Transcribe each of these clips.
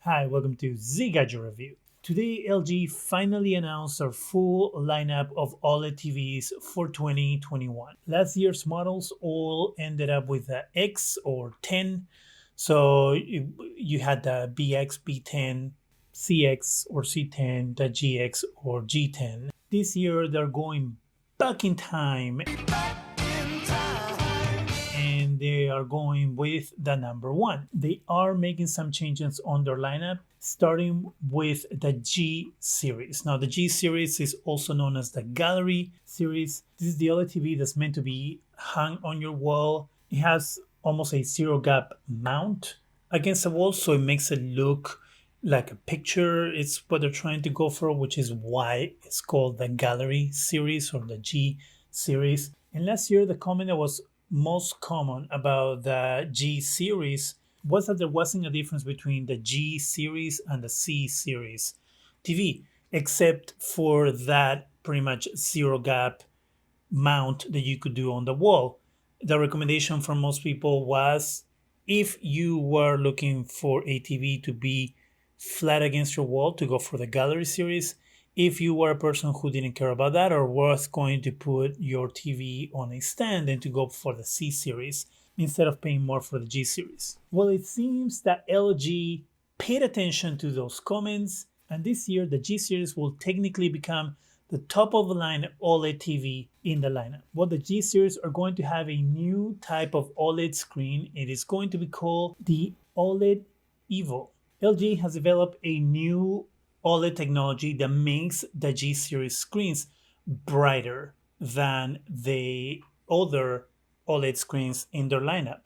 Hi, welcome to Z Gadget Review. Today, LG finally announced their full lineup of OLED TVs for 2021. Last year's models all ended up with the X or 10. So you had the BX, B10, CX or C10, the GX or G10. This year, they're going back in time and they are going with the number one. They are making some changes on their lineup, starting with the G series. Now, the G series is also known as the Gallery series. This is the OLED TV that's meant to be hung on your wall. It has almost a zero gap mount against the wall, so it makes it look like a picture. It's what they're trying to go for, which is why it's called the Gallery series or the G series. And last year, the comment that was most common about the G series was that there wasn't a difference between the G series and the C series TV, except for that pretty much zero gap mount that you could do on the wall. The recommendation from most people was if you were looking for a TV to be flat against your wall, to go for the Gallery series. If you were a person who didn't care about that or was going to put your TV on a stand, then to go for the C series instead of paying more for the G series. Well, it seems that LG paid attention to those comments, and this year the G series will technically become the top of the line OLED TV in the lineup. Well, the G series are going to have a new type of OLED screen. It is going to be called the OLED Evo. LG has developed a new OLED technology that makes the G series screens brighter than the other OLED screens in their lineup.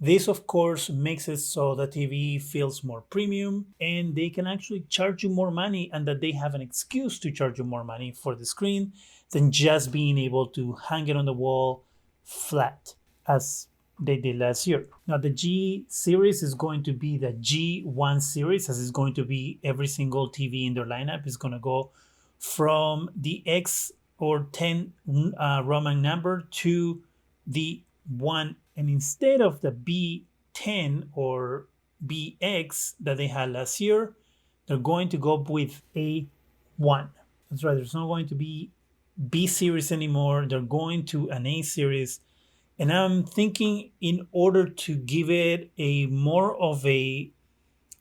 This, of course, makes it so the TV feels more premium and they can actually charge you more money, and that they have an excuse to charge you more money for the screen than just being able to hang it on the wall flat as they did last year. Now, the G series is going to be the G1 series, as is going to be every single TV in their lineup is going to go from the X or 10 Roman number to the 1. And instead of the B10 or BX that they had last year, they're going to go with A1. That's right, there's not going to be B series anymore. They're going to an A series. And I'm thinking, in order to give it a more of a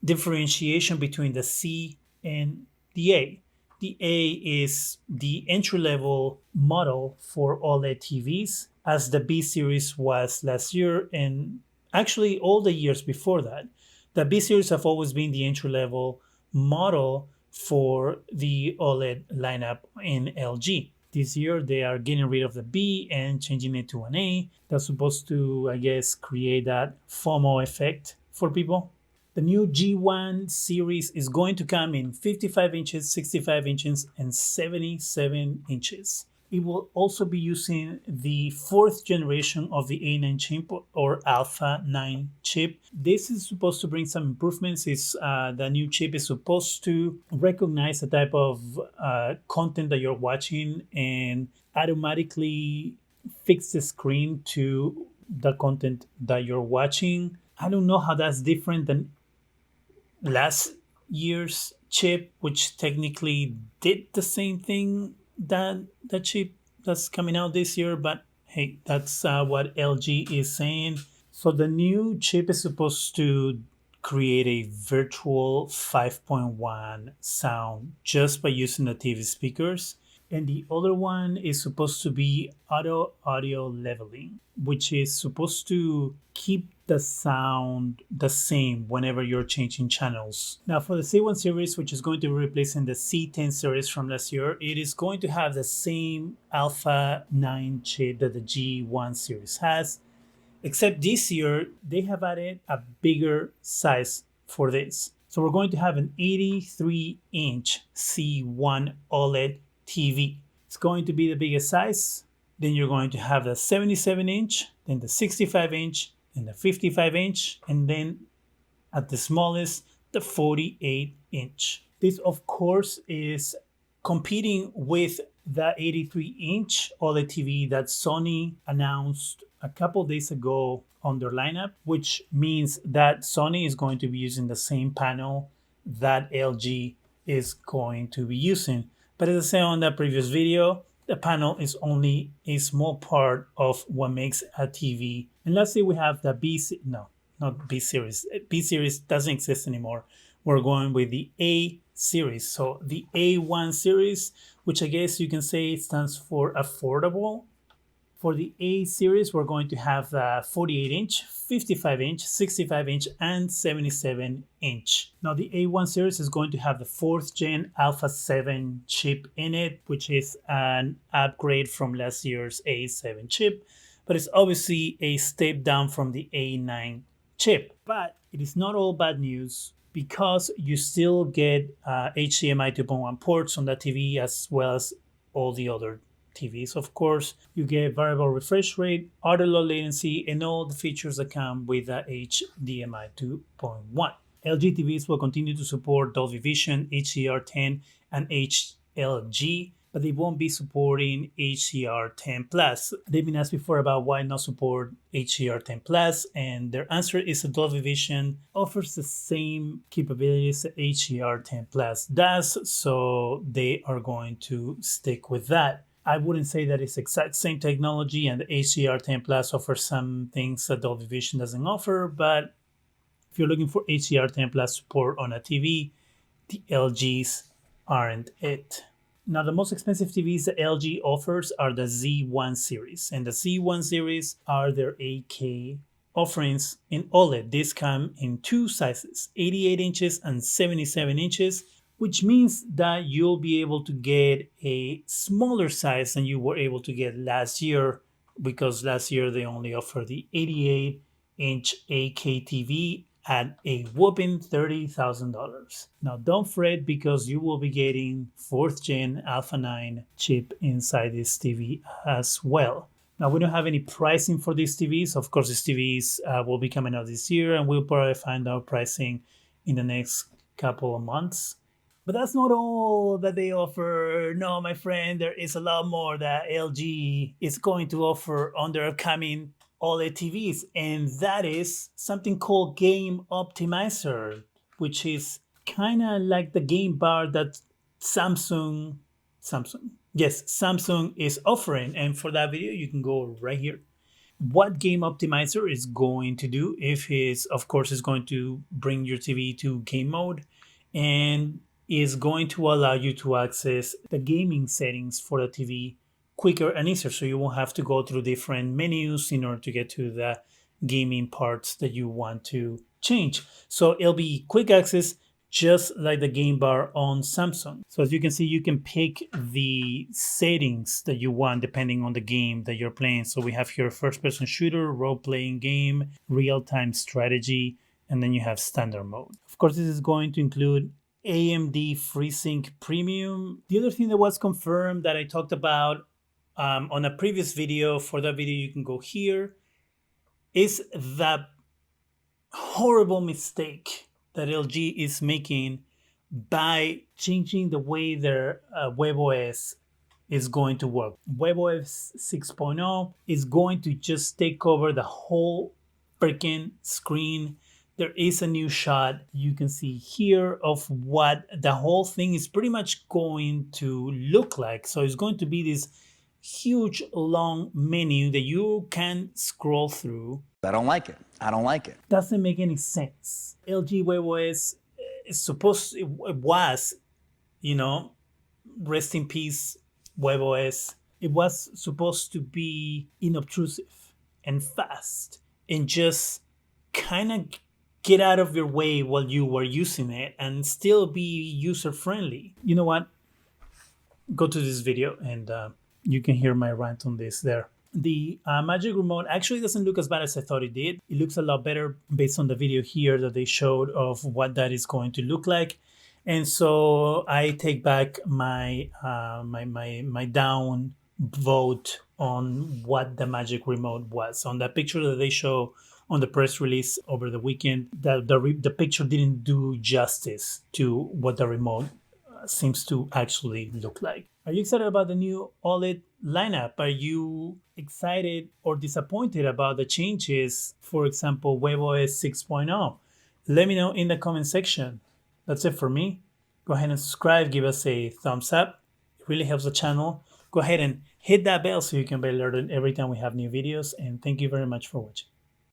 differentiation between the C and the A. The A is the entry-level model for OLED TVs, as the B series was last year, and actually all the years before that. The B series have always been the entry-level model for the OLED lineup in LG. This year, they are getting rid of the B and changing it to an A. That's supposed to, I guess, create that FOMO effect for people. The new G1 series is going to come in 55 inches, 65 inches, and 77 inches. It will also be using the fourth generation of the A9 chip or Alpha9 chip. This is supposed to bring some improvements. The new chip is supposed to recognize the type of content that you're watching and automatically fix the screen to the content that you're watching. I don't know how that's different than last year's chip, which technically did the same thing that the chip that's coming out this year, but hey, that's what LG is saying. So the new chip is supposed to create a virtual 5.1 sound just by using the TV speakers. And the other one is supposed to be audio leveling, which is supposed to keep the sound the same whenever you're changing channels. Now, for the C1 series, which is going to be replacing the C10 series from last year, it is going to have the same Alpha 9 chip that the G1 series has, except this year they have added a bigger size for this. So we're going to have an 83-inch C1 OLED TV. It's going to be the biggest size. Then you're going to have the 77-inch, then the 65-inch, and the 55-inch, and then at the smallest, the 48-inch. This, of course, is competing with the 83-inch OLED TV that Sony announced a couple days ago on their lineup, which means that Sony is going to be using the same panel that LG is going to be using. But as I said on that previous video, the panel is only a small part of what makes a TV. And let's say we have the no, not B series. B series doesn't exist anymore. We're going with the A series. So the A1 series, which I guess you can say stands for affordable. For the A series, we're going to have the 48-inch, 55-inch, 65-inch, and 77-inch. Now, the A1 series is going to have the 4th Gen Alpha9 chip in it, which is an upgrade from last year's A7 chip, but it's obviously a step down from the A9 chip. But it is not all bad news, because you still get HDMI 2.1 ports on that TV, as well as all the other TVs. Of course, you get variable refresh rate, auto low latency, and all the features that come with the HDMI 2.1. LG TVs will continue to support Dolby Vision, HDR10, and HLG, but they won't be supporting HDR10 Plus. They've been asked before about why not support HDR10 Plus, and their answer is that Dolby Vision offers the same capabilities that HDR10 Plus does, so they are going to stick with that. I wouldn't say that it's exact same technology, and the HDR10 Plus offers some things that Dolby Vision doesn't offer, but if you're looking for HDR10 Plus support on a TV, the LGs aren't it. Now, the most expensive TVs that LG offers are the Z1 series, and the Z1 series are their 8K offerings in OLED. These come in two sizes, 88 inches and 77 inches, which means that you'll be able to get a smaller size than you were able to get last year, because last year they only offered the 88-inch 8K TV at a whopping $30,000. Now, don't fret, because you will be getting 4th Gen Alpha9 chip inside this TV as well. Now, we don't have any pricing for these TVs. Of course, these TVs will be coming out this year, and we'll probably find out pricing in the next couple of months. But that's not all that they offer. No, my friend, there is a lot more that LG is going to offer on their upcoming OLED TVs, and that is something called Game Optimizer, which is kind of like the game bar that Samsung is offering. And for that video, you can go right here. What Game Optimizer is going to do, if it's, of course, is going to bring your TV to game mode, and is going to allow you to access the gaming settings for the TV quicker and easier, so you won't have to go through different menus in order to get to the gaming parts that you want to change. So it'll be quick access, just like the game bar on Samsung. So as you can see, you can pick the settings that you want depending on the game that you're playing. So we have here first-person shooter, role-playing game, real-time strategy, and then you have standard mode. Of course, this is going to include AMD FreeSync Premium. The other thing that was confirmed that I talked about on a previous video, for that video you can go here, is that horrible mistake that LG is making by changing the way their WebOS is going to work. WebOS 6.0 is going to just take over the whole freaking screen. There is a new shot you can see here of what the whole thing is pretty much going to look like. So it's going to be this huge long menu that you can scroll through. I don't like it. I don't like it. Doesn't make any sense. LG WebOS it was, rest in peace WebOS. It was supposed to be inobtrusive and fast and just kind of get out of your way while you were using it and still be user-friendly. You know what? Go to this video and you can hear my rant on this there. The Magic Remote actually doesn't look as bad as I thought it did. It looks a lot better based on the video here that they showed of what that is going to look like. And so I take back my my down vote on what the Magic Remote was. On that picture that they show on the press release over the weekend, the picture didn't do justice to what the remote seems to actually look like. Are you excited about the new OLED lineup? Are you excited or disappointed about the changes, for example, WebOS 6.0? Let me know in the comment section. That's it for me. Go ahead and subscribe, give us a thumbs up. It really helps the channel. Go ahead and hit that bell so you can be alerted every time we have new videos. And thank you very much for watching.